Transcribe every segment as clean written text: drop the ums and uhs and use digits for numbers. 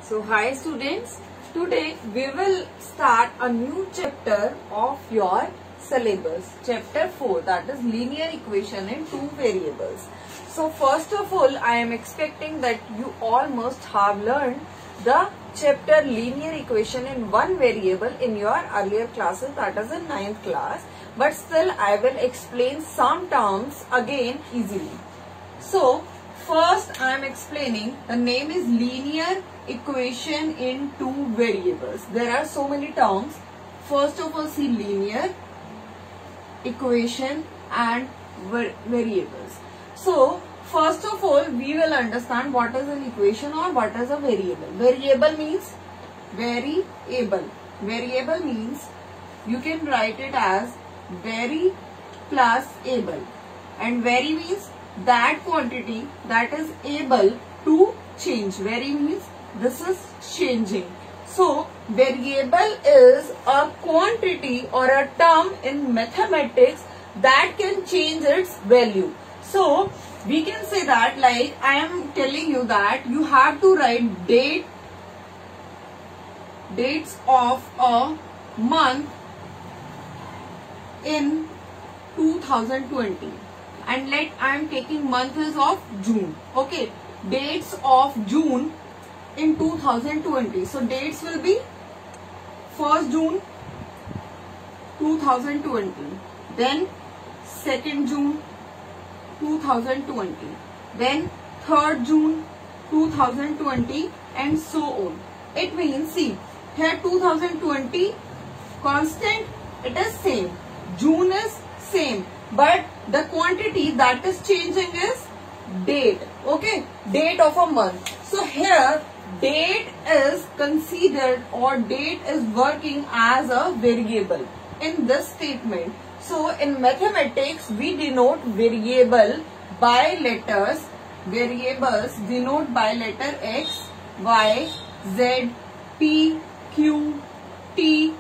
So hi students, today we will start a new chapter of your syllabus, chapter 4, that is linear equation in two variables. So first of all, I am expecting that you all must have learned the chapter linear equation in one variable in your earlier classes, that is in 9th class, but still I will explain some terms again easily. So first I am explaining, the name is linear equation in two variables. There are so many terms. First of all, see linear equation and variables. So first of all, we will understand what is an equation or what is a variable. Variable means variable. Variable means you can write it as vary plus able, and vary means that quantity that is able to change. Vary means this is changing. So variable is a quantity or a term in mathematics that can change its value. So we can say that, like I am telling you that you have to write dates of a month in 2020, and like I am taking months of June. Okay, dates of June in 2020. So dates will be 1st June 2020, then 2nd June 2020, then 3rd June 2020, and so on. It means, see here 2020 constant, it is same, June is same, but the quantity that is changing is date. Okay, date of a month. So here date is considered, or date is working as a variable in this statement. So in mathematics we denote variable by letters. Variables denote by letter X, Y, Z, P, Q, T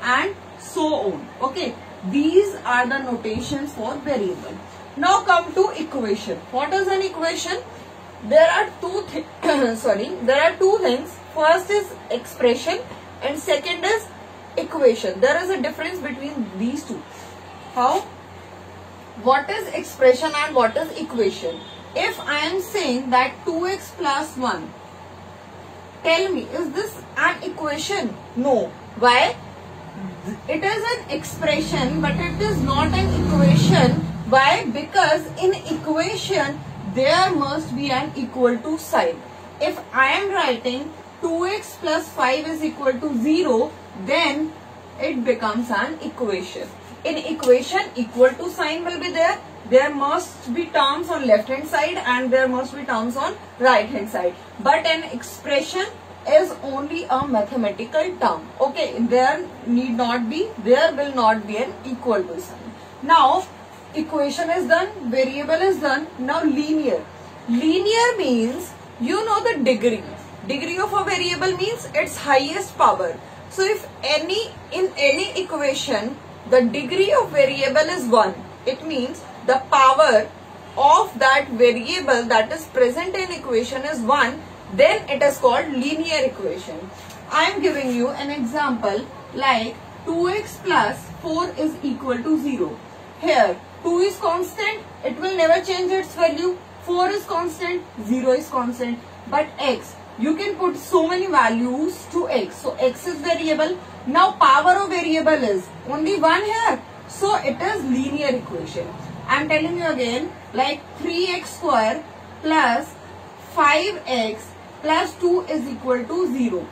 and so on. Okay, these are the notations for variable. Now come to equation. What is an equation? There are two things. First is expression and second is equation. There is a difference between these two. How? What is expression and what is equation? If I am saying that 2x plus 1, tell me, is this an equation? No. Why? It is an expression, but it is not an equation. Why? Because in equation there must be an equal to sign. If I am writing 2x plus 5 is equal to 0, then it becomes an equation. In equation, equal to sign will be there. There must be terms on left hand side and there must be terms on right hand side. But an expression is only a mathematical term. Okay, there will not be an equal to sign. Now equation is done, variable is done. Now linear. Linear means, you know the degree. Degree of a variable means its highest power. So if in any equation the degree of variable is 1, it means the power of that variable that is present in equation is 1, then it is called linear equation. I am giving you an example like 2x plus 4 is equal to 0. Here 2 is constant, it will never change its value. 4 is constant, 0 is constant. But x, you can put so many values to x. So x is variable. Now power of variable is only 1 here. So it is linear equation. I am telling you again, like 3x square plus 5x plus 2 is equal to 0.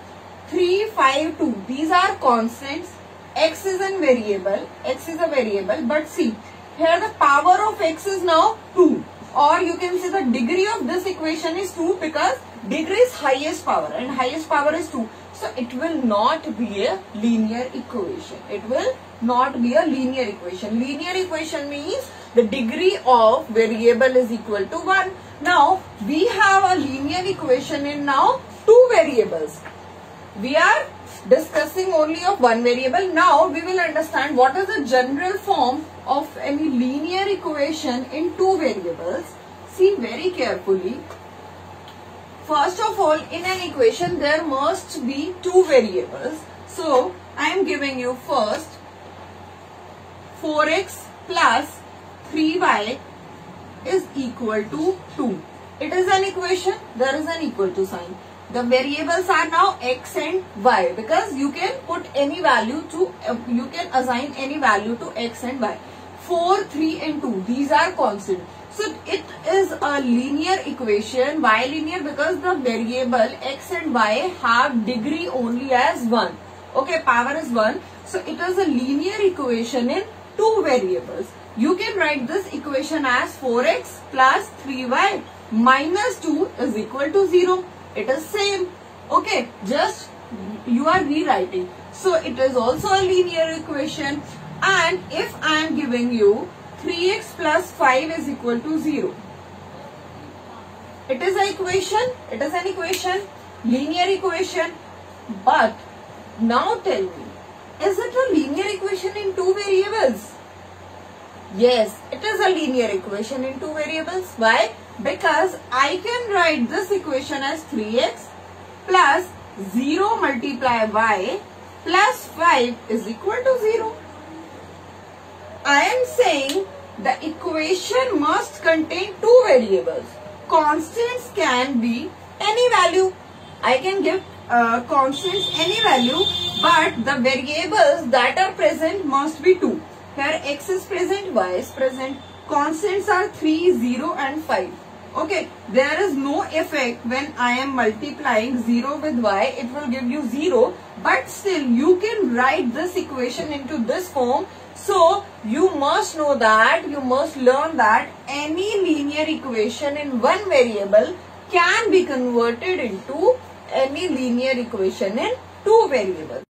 3, 5, 2. These are constants. X is a variable. X is a variable. But see, here the power of x is now 2. Or you can say the degree of this equation is 2 because degree is highest power and highest power is 2. So it will not be a linear equation. It will not be a linear equation. Linear equation means the degree of variable is equal to 1. Now we have a linear equation in now two variables. We are discussing only of one variable. Now we will understand what is the general form of any linear equation in two variables. See very carefully. First of all, in an equation there must be two variables. So I am giving you first 4x plus 3y is equal to 2. It is an equation, there is an equal to sign. The variables are now x and y because you can put any value to, you can assign any value to x and y. 4, 3 and 2, these are constant. So it is a linear equation. Why linear? Because the variable x and y have degree only as 1. Okay, power is 1. So it is a linear equation in two variables. You can write this equation as 4x plus 3y minus 2 is equal to 0. It is same. Okay, just you are rewriting. So it is also a linear equation. And if I am giving you 3x plus 5 is equal to 0. It is an equation. It is an equation. Linear equation. But now tell me, is it a linear equation in two variables? Yes, it is a linear equation in two variables. Why? Because I can write this equation as 3x plus 0 multiply y plus 5 is equal to 0. I am saying the equation must contain two variables. Constants can be any value. I can give constants any value, but the variables that are present must be two. Here x is present, y is present. Constants are 3, 0 and 5. Okay, there is no effect when I am multiplying 0 with y, it will give you 0. But still you can write this equation into this form. So you must know that, you must learn that any linear equation in one variable can be converted into any linear equation in two variables.